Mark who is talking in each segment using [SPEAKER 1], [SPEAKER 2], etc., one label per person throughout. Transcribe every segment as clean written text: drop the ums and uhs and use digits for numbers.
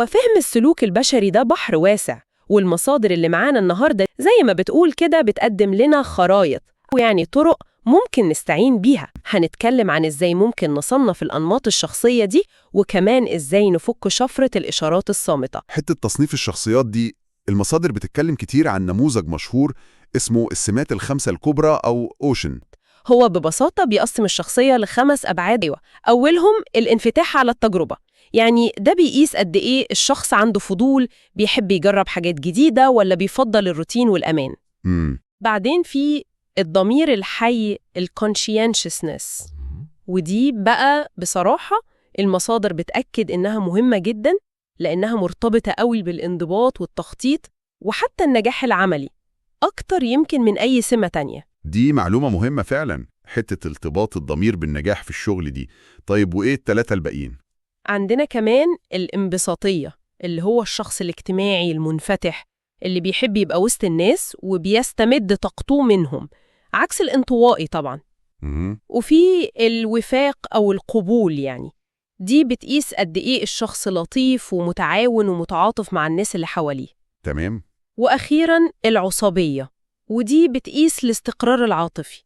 [SPEAKER 1] وفهم السلوك البشري ده بحر واسع، والمصادر اللي معانا النهاردة زي ما بتقول كده بتقدم لنا خرايط ويعني طرق ممكن نستعين بيها. هنتكلم عن إزاي ممكن نصنف الأنماط الشخصية دي، وكمان إزاي نفك شفرة الإشارات الصامتة.
[SPEAKER 2] حتة تصنيف الشخصيات دي، المصادر بتتكلم كتير عن نموذج مشهور اسمه السمات الخمسة الكبرى أو أوشن.
[SPEAKER 1] هو ببساطة بيقسم الشخصية ل5 أبعاد. أولهم الانفتاح على التجربة، يعني ده بيقيس قد إيه الشخص عنده فضول، بيحب يجرب حاجات جديدة ولا بيفضل الروتين والأمان. بعدين في الضمير الحي الconscientiousness، ودي بقى بصراحة المصادر بتأكد إنها مهمة جدا، لأنها مرتبطة قوي بالانضباط والتخطيط وحتى النجاح العملي أكتر يمكن من أي سمة تانية.
[SPEAKER 2] دي معلومة مهمة فعلا، حتة ارتباط الضمير بالنجاح في الشغل دي. طيب وإيه التلاتة الباقيين؟
[SPEAKER 1] عندنا كمان الانبساطية، اللي هو الشخص الاجتماعي المنفتح اللي بيحب يبقى وسط الناس وبيستمد طاقته منهم، عكس الانطوائي طبعا. وفي الوفاق أو القبول، يعني دي بتقيس قد إيه الشخص لطيف ومتعاون ومتعاطف مع الناس اللي حواليه.
[SPEAKER 2] تمام.
[SPEAKER 1] وأخيراً العصبية، ودي بتقيس الاستقرار العاطفي،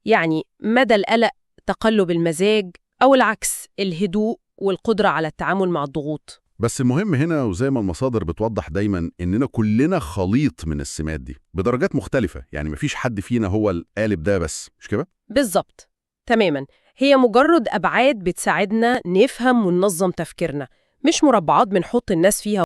[SPEAKER 1] يعني مدى القلق، تقلب المزاج، أو العكس الهدوء والقدرة على التعامل مع الضغوط.
[SPEAKER 2] بس المهم هنا، وزي ما المصادر بتوضح دايما، إننا كلنا خليط من السمات دي بدرجات مختلفة، يعني مفيش حد فينا هو القالب ده بس، مش كده؟
[SPEAKER 1] بالظبط، تماماً. هي مجرد أبعاد بتساعدنا نفهم وننظم تفكيرنا، مش مربعات بنحط الناس فيها